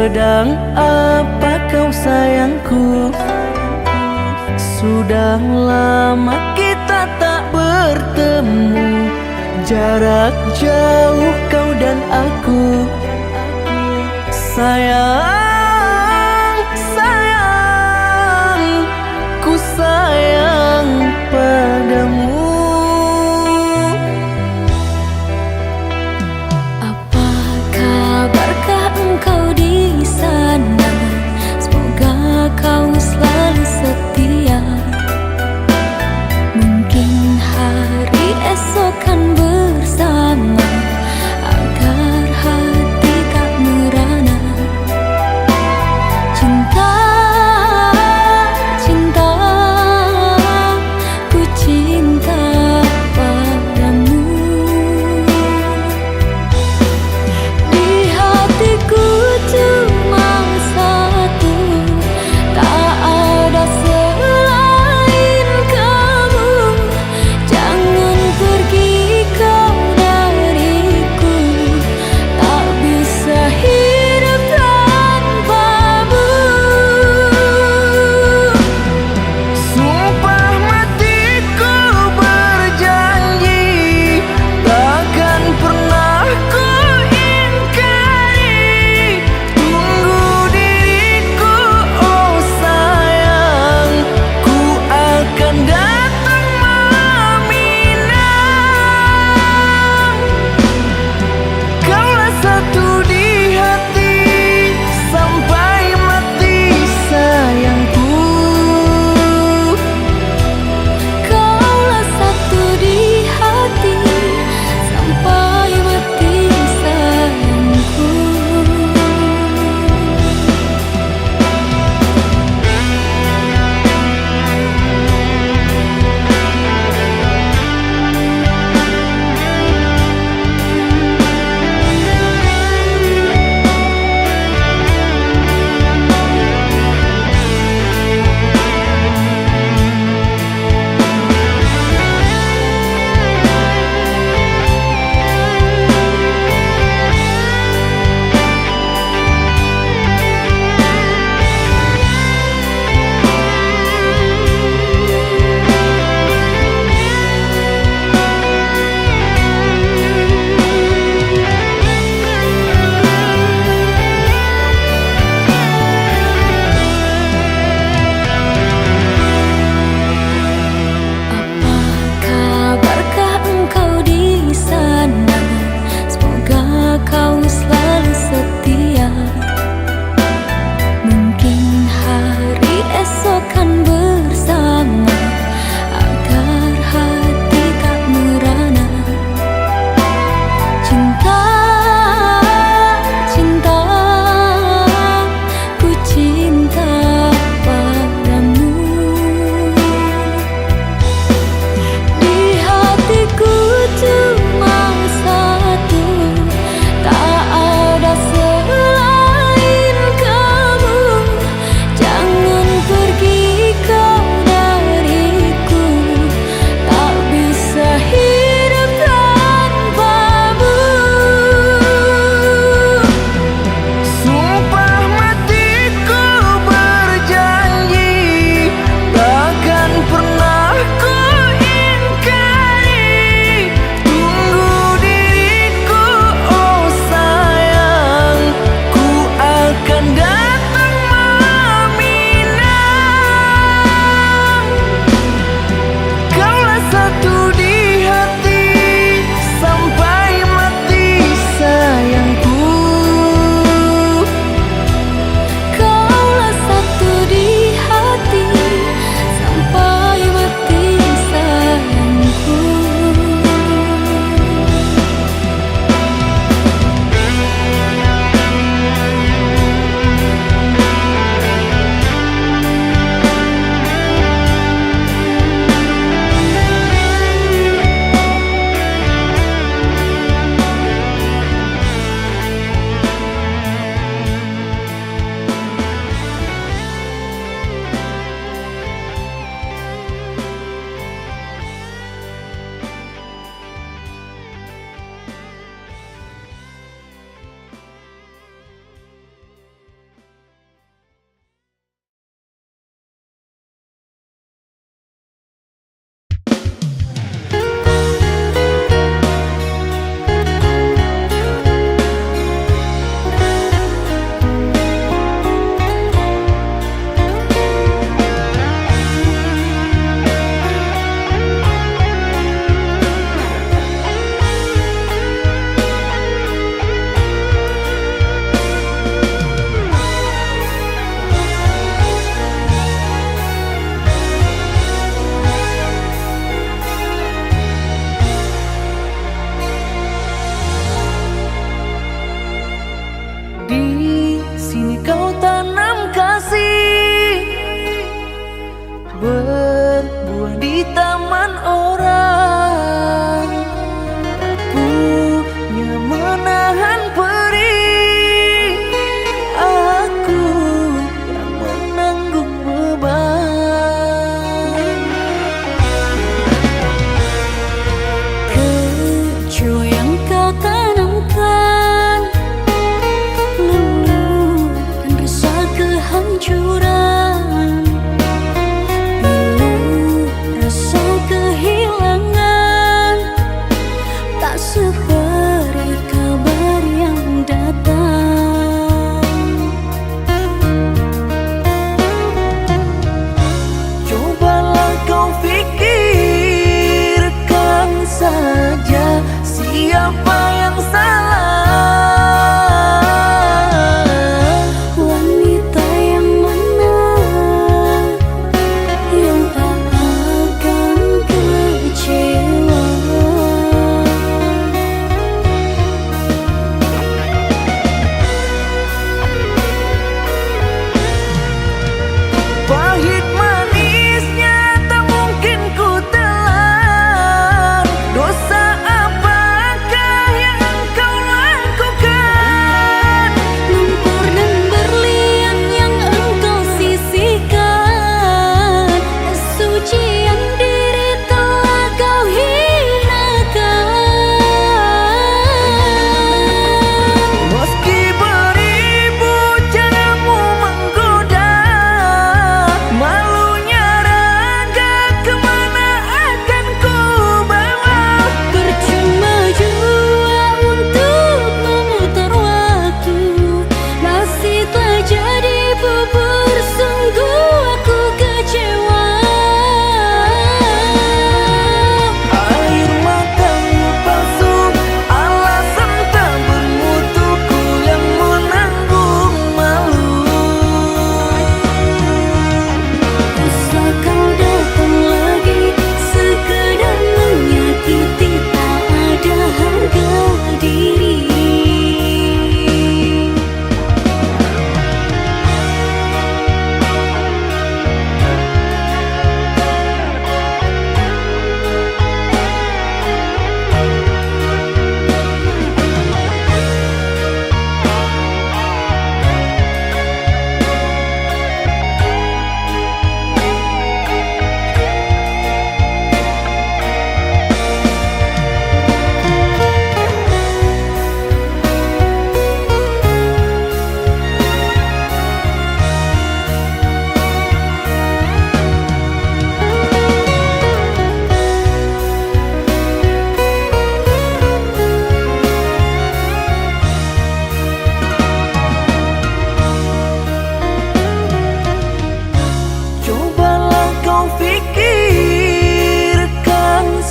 Sedang apa kau sayangku? Sudah lama kita tak bertemu, jarak jauh kau dan aku. Sayang, sayang, ku sayang padamu. Apa kabarkah engkau di sana? Semoga kau selalu setia. Mungkin hari esok kan bersama, agar hati tak merana.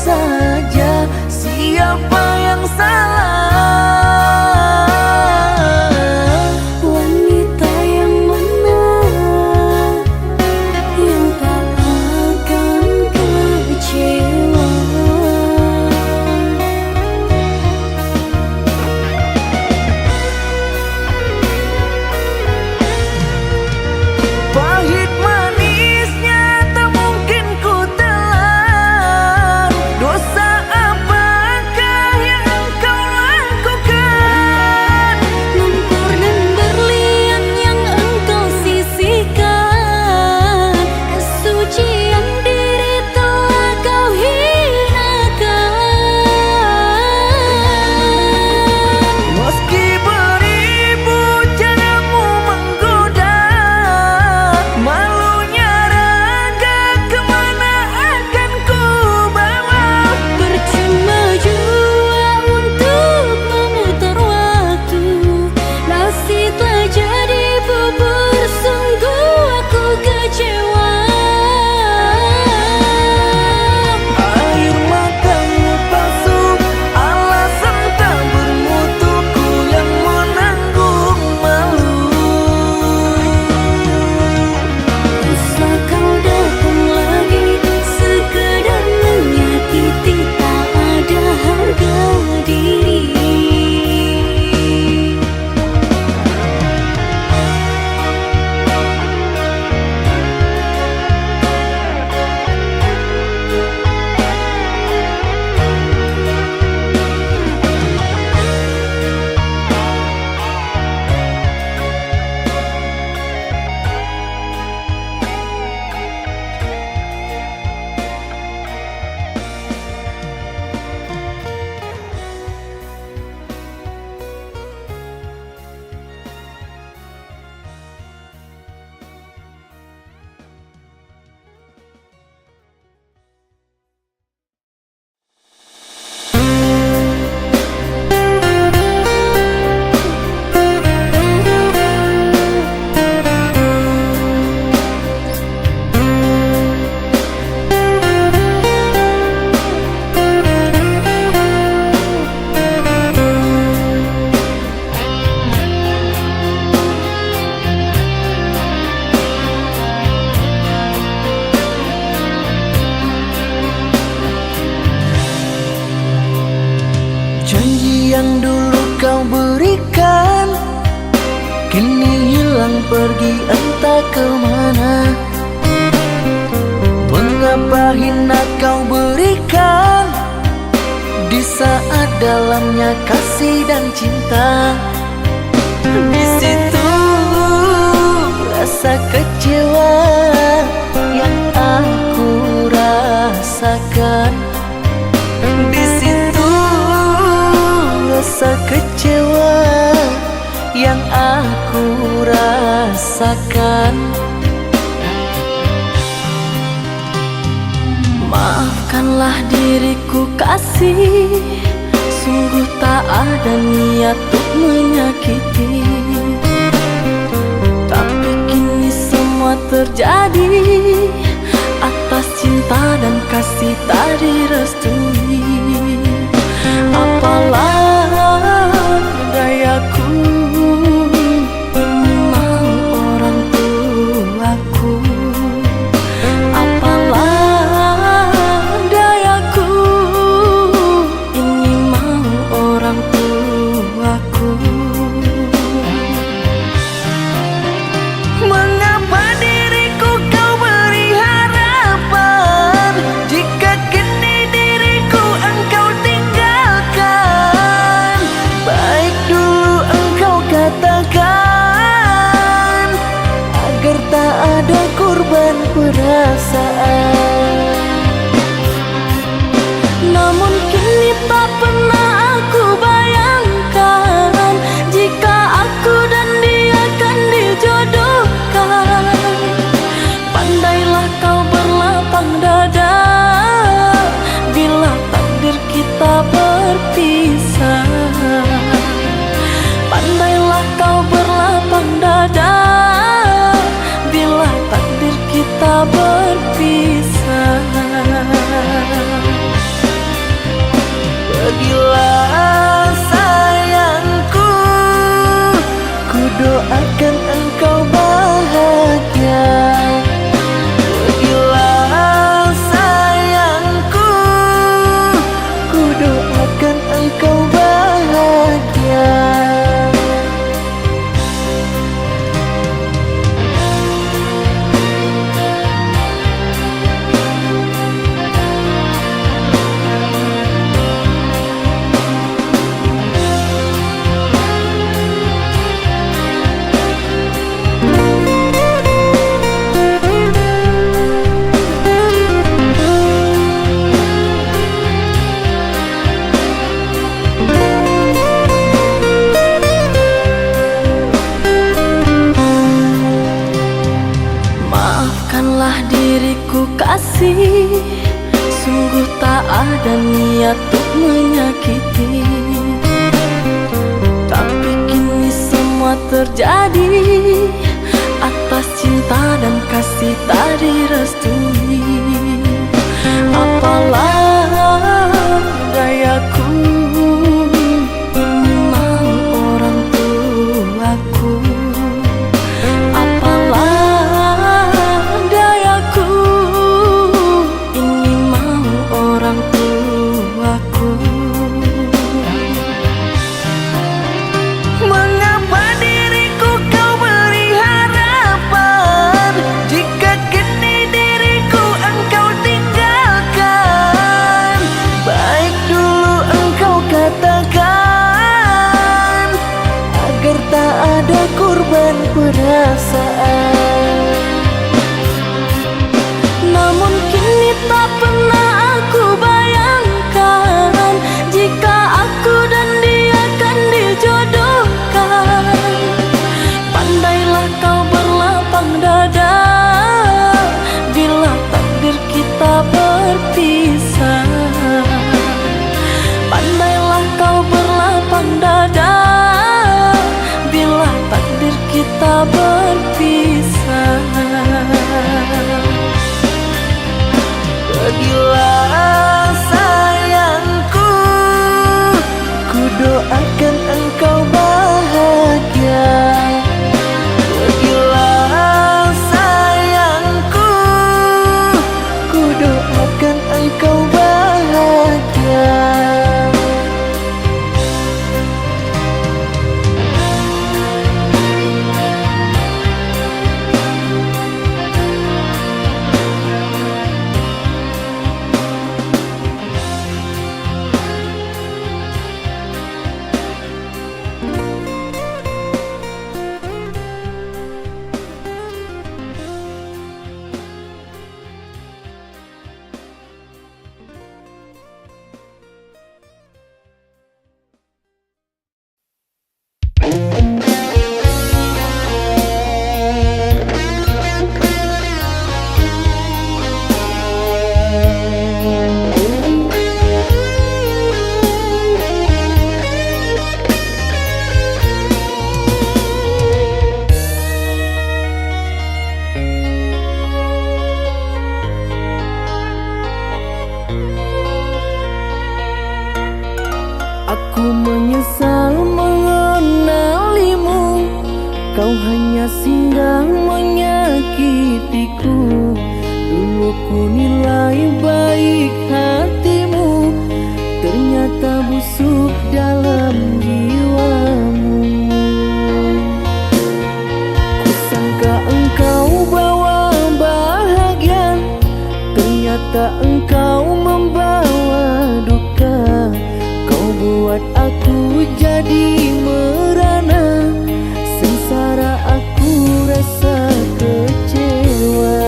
saja siapa yang salah. Wanita yang mana yang tak akan kecewa. Pahit manisnya tak mungkin ku telan. Dosa apakah yang engkau lakukan? Lumpur dan berlian yang engkau sisihkan, kesucian diri telah kau hinakan. Meski beribu caramu menggoda, malunya raga kemana akan ku bawa? Percuma jua untuk memutar waktu, nasi telah jadi bubur, sungguh aku kecewa. Air matamu palsu, alasan tak bermutuku yang menanggung malu. Bisa kau datang lagi sekedar menyakiti, tak ada harga diri. Janji yang dulu kau berikan kini hilang pergi entah kemana. Mengapa hina kau berikan di saat dalamnya kasih dan cinta? Di situ rasa kecewa yang aku rasakan. Di situ rasa kecewa yang aku rasakan. Maafkanlah diriku kasih, sungguh tak ada niat untuk menyakiti. Tapi kini semua terjadi atas cinta dan kasih tak direstui. Apalah dayaku, ini mau orang tuaku. Apalah dayaku, ini mau orang tuaku. Mengapa diriku kau beri harapan jika kini diriku engkau tinggalkan? Baik dulu engkau katakan agar tak ada korban perasaan. Namun kini tak pernah aku bayangkan jika aku dan dia akan dijodohkan. Pandailah kau berlapang dada bila takdir kita berpisah. Pandailah kau berlapang dada bila takdir kita berpisah. ku kasih, sungguh tak ada niat untuk menyakiti. Tapi kini semua terjadi atas cinta dan kasih tak direstui. Apalah dayaku, ini mau orang tuaku. Apalah dayaku, ini mau orang tuaku. Mengapa diriku kau beri harapan, jika kini diriku engkau tinggalkan? Baik dulu engkau katakan, agar tak ada korban perasaan. Namun kini tak pernah aku bayangkan, jika aku dan dia akan dijodohkan. Pandailah kau berlapang dada, bila takdir kita berpisah. Pandailah kau berlapang dada, bila takdir kita berpisah. Pergilah sayangku, ku doakan engkau bahagia. Pergilah sayangku, ku doakan engkau bahagia. Aku menyesal mengenalimu, kau hanya singgah menyakitiku. Dulu ku nilai baik hatimu, ternyata busuk dalam jiwamu. Kusangka engkau bawa bahagia, ternyata engkau membawa duka. Kau buat aku jadi merana, sengsara aku rasa kecewa.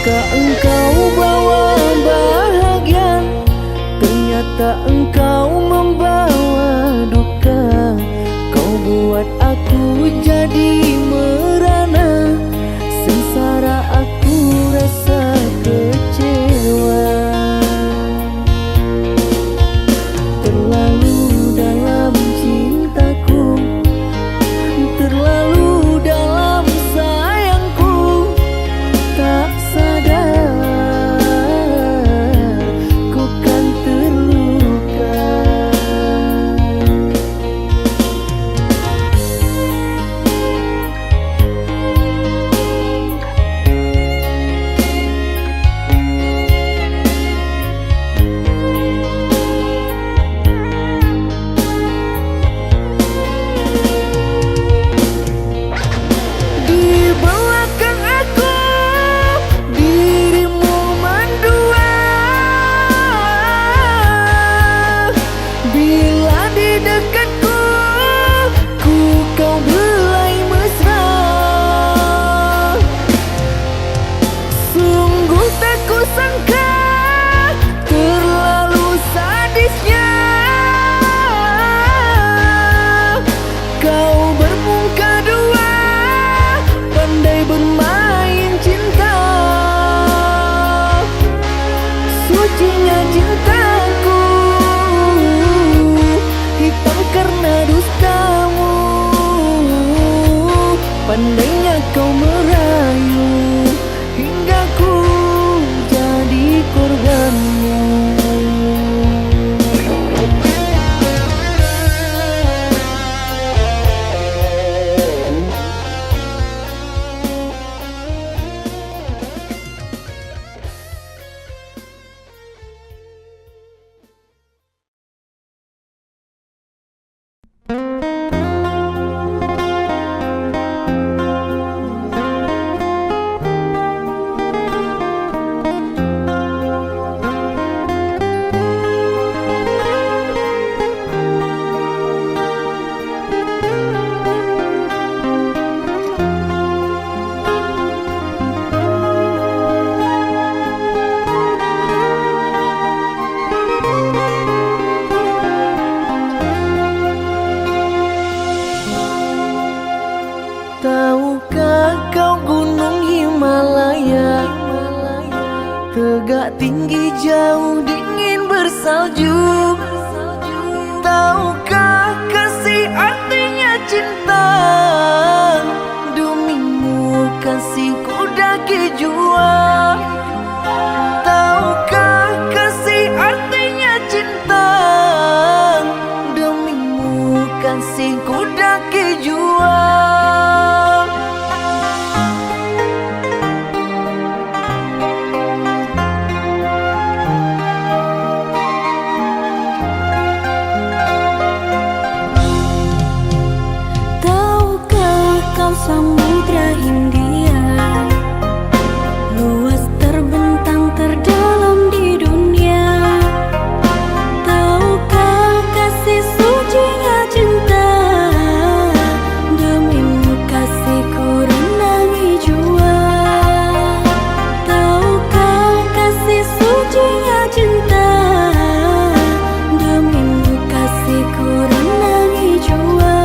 Sangka engkau bawa bahagia, ternyata engkau membawa duka. Kau buat aku jadi merana, sengsara aku rasa kecewa. Terlalu dalam cintaku, terlalu dalam sayangku, tak sadar ku kan terluka. Di belakang aku dirimu mendua, bila di dekatku kau belai mesra. Sungguh tak kusangka terlalu sadisnya kau bermuka dua, pandai bermain cinta. Sucinya cintaku hitam karena dustamu, pandainya kau merayu hingga ku jadi korbanmu. Tahukah kau gunung Himalaya tegak tinggi jauh dingin bersalju? Tahukah kasih artinya cinta? Demimu kasihku daki jua. Tahukah kasih artinya cinta? Demimu kasihku daki jua. Samudra Hindia luas terbentang terdalam di dunia. Tahukah kasih sucinya cinta? Demimu kasihku renangi jua. Tahukah kasih sucinya cinta? Demimu kasihku renangi jua.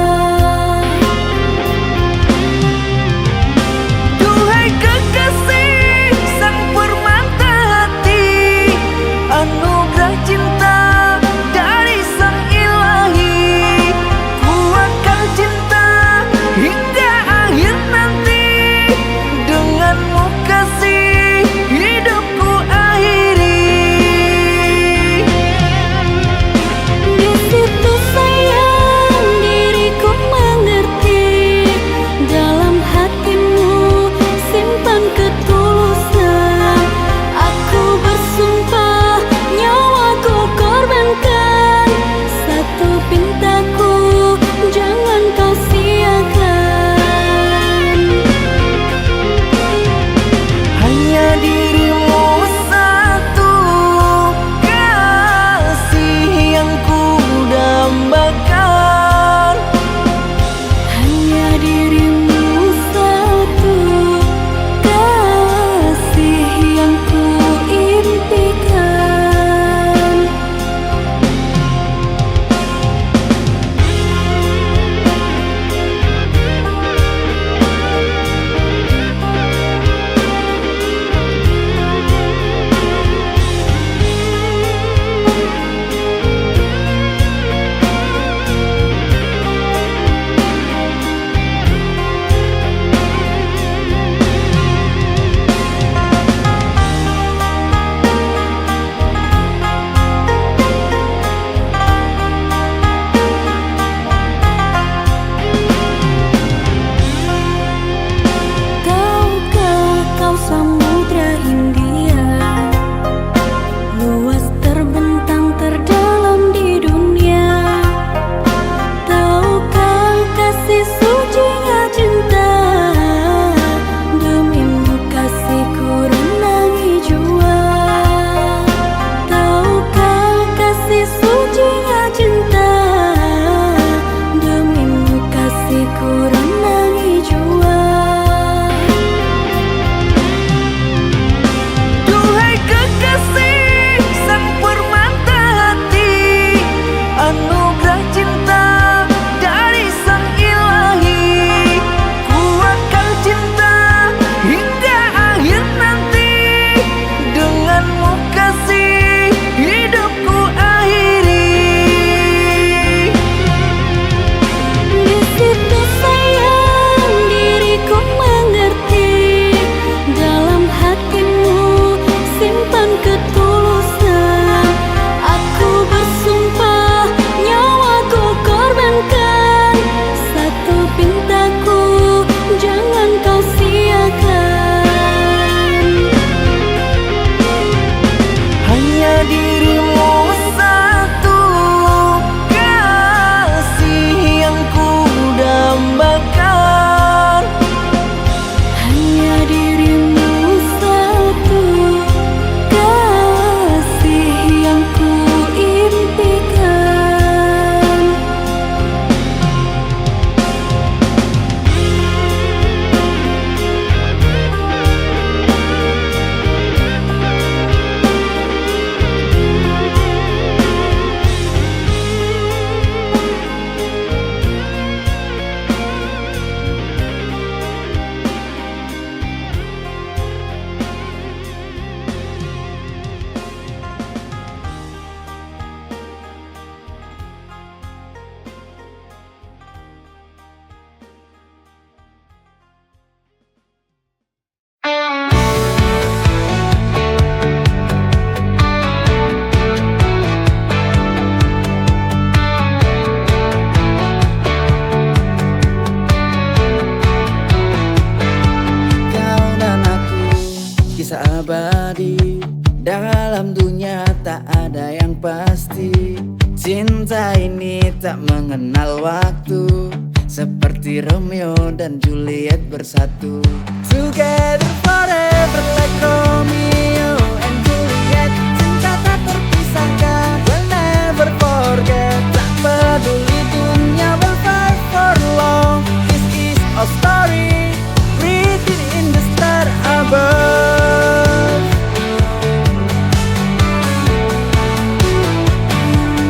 tak mengenal waktu, seperti Romeo dan Juliet bersatu. Together forever like Romeo and Juliet, cinta tak terpisahkan, we'll never forget. Tak peduli dunia will fight for long, this is our story, written in the star above.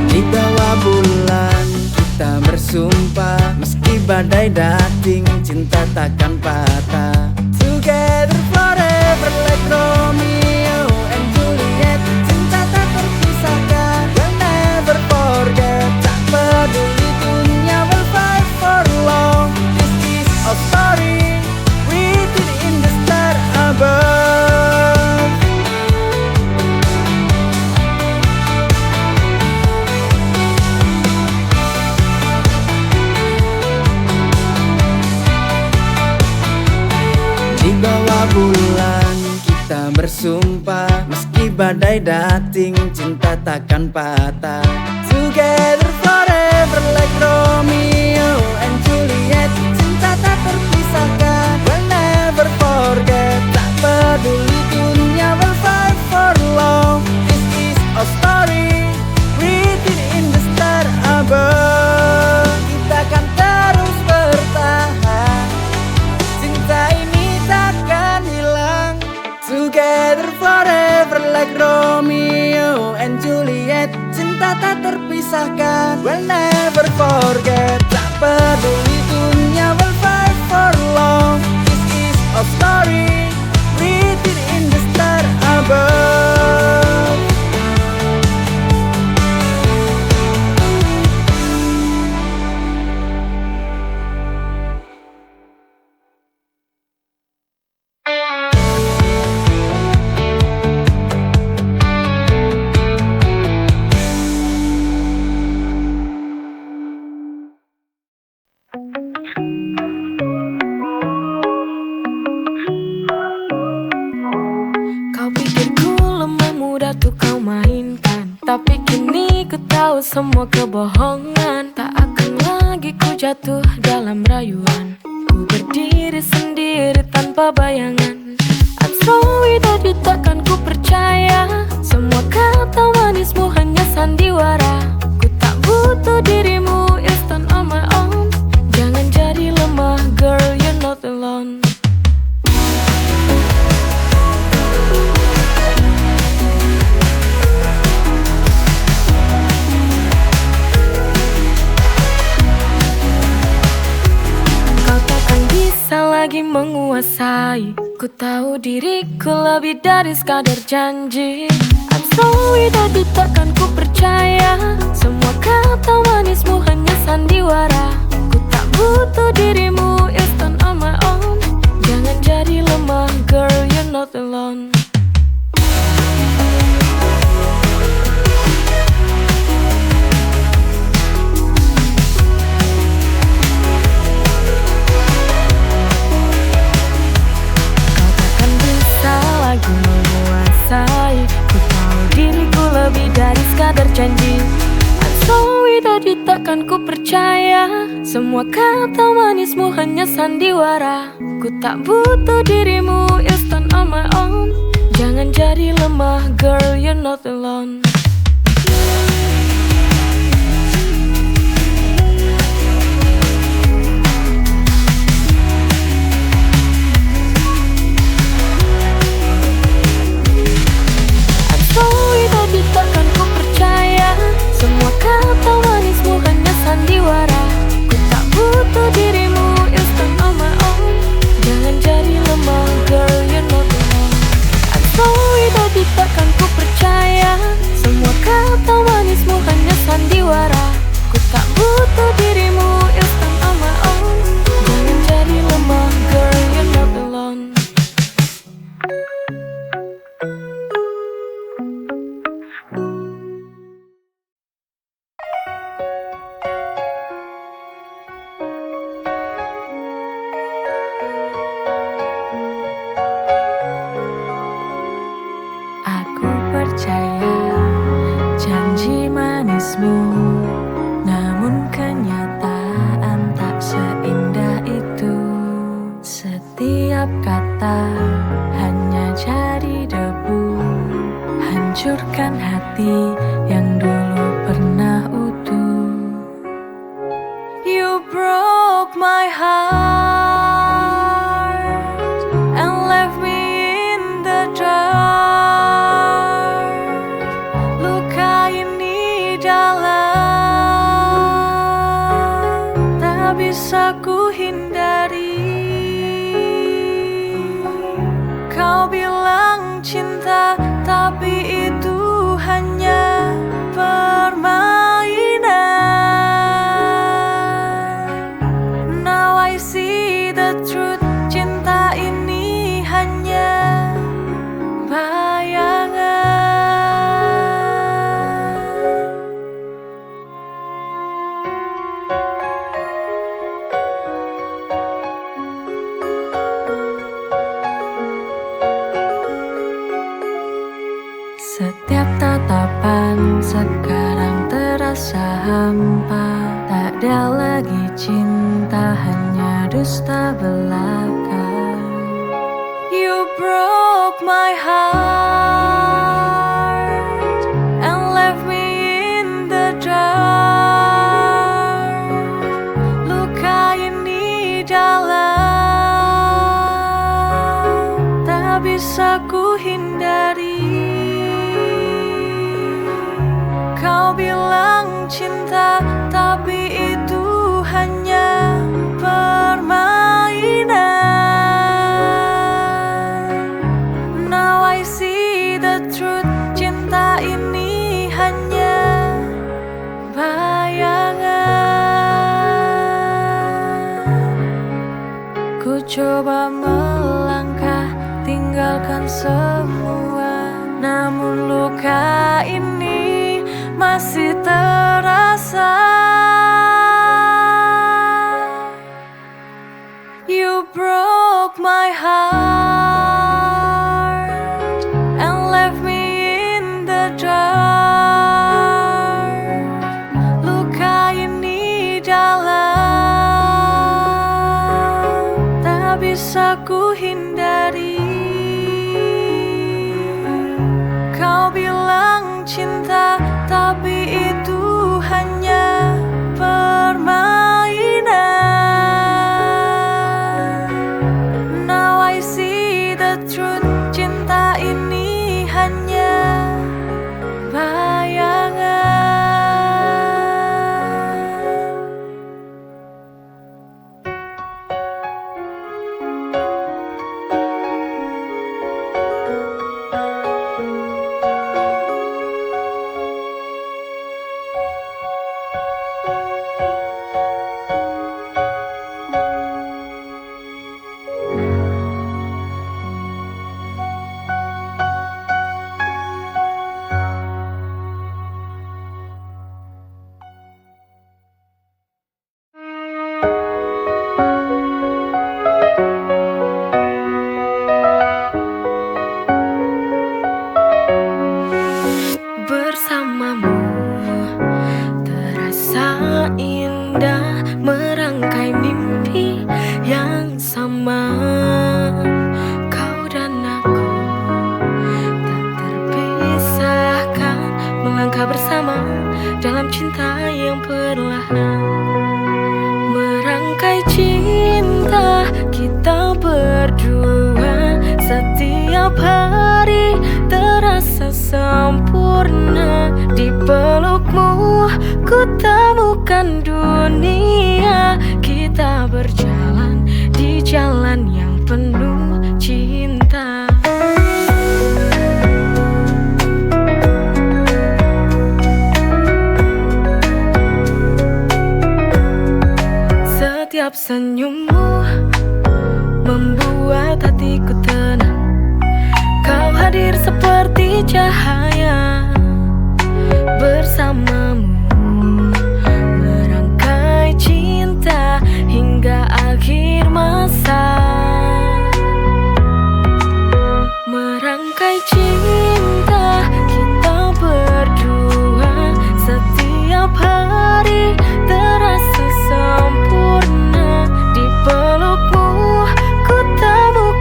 Di bawah bulan kita bersumpah, meski badai dating cinta takkan patah. Together forever like Romeo and Juliet, cinta tak terpisahkan, we'll never forget. Tak peduli dunia will fight for long, this is our story, written in the star above. Di bawah bulan kita bersumpah, meski badai dating cinta takkan patah. Together forever like Romeo and Juliet, cinta tak terpisahkan, we'll never forget. Tak peduli dunia will fight for long, this is our story, written in the star above. Kita akan terus bertahan, cinta ini takkan hilang. Together forever like Romeo and Juliet, cinta tak terpisahkan, we'll never forget. Tak peduli dunia will fight for long, this is our story, written in the star above. Kau pikir ku lemah mudah tuh kau mainkan, tapi kini ku tahu semua kebohongan. Tak akan lagi ku jatuh dalam rayuan, ku berdiri sendiri tanpa bayangan. I'm sorry tadi takkan ku percaya, semua kata manismu hanya sandiwara. Ku tak butuh dirimu, instant on my own. Jangan jadi lemah girl, you're not alone. Lagi menguasai, ku tahu diriku lebih dari sekadar janji. I'm sorry tadi takkan ku percaya, semua kata manismu hanya sandiwara. Ku tak butuh dirimu, instant on my own. Jangan jadi lemah girl, you're not alone. Lagi menguasai, ku tahu diriku lebih dari sekadar janji. I'm sorry tadi takkan ku percaya, semua kata manismu hanya sandiwara. Ku tak butuh dirimu, instant on my own. Jangan jadi lemah girl, you're not alone. Tadi takkan ku percaya, semua kata manismu hanya sandiwara. Ku tak butuh dirimu, instant on my own. Jangan jadi lemah girl, you're not alone. I'm sorry tadi takkan ku percaya, semua Setiap kata hanya jadi debu, hancurkan hati yang dulu pernah utuh. You broke my heart and left me in the dark. Luka ini dalam, tak bisa ku hindari. Kau bilang cinta, tapi itu hanya permainan. Now I see the truth, cinta ini hanya bayangan. Setiap tatapan sekarang terasa hampa. Tak ada lagi cinta, hanya dusta belaka. You broke my heart and left me in the dark. Luka ini dalam, tak bisa ku hindari. Kau bilang cinta, tapi itu hanya permainan. Now I see the truth, cinta ini hanya bayangan. Ku coba melangkah, tinggalkan semua, namun luka ini masih terasa. You broke my heart and left me in the dark. Luka ini dalam, tak bisa ku hindari. Kau bilang cinta, tapi itu hanya permainan. Now I see the truth, cinta ini hanya bayangan. Bersamamu terasa indah, merangkai mimpi yang sama. Kau dan aku tak terpisahkan, melangkah bersama dalam cinta yang perlahan. Merangkai cinta kita berdua, setiap hari terasa sempurna. Di pelukmu ku temukan dunia, kita berjalan di jalan yang penuh cinta. Setiap senyummu membuat hatiku tenang. Kau hadir seperti cahaya, bersamamu merangkai cinta hingga akhir masa. Merangkai cinta kita berdua, setiap hari terasa sempurna. Di pelukmu ku temukan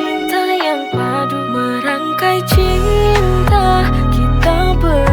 cinta yang padu, merangkai cinta kita berdua.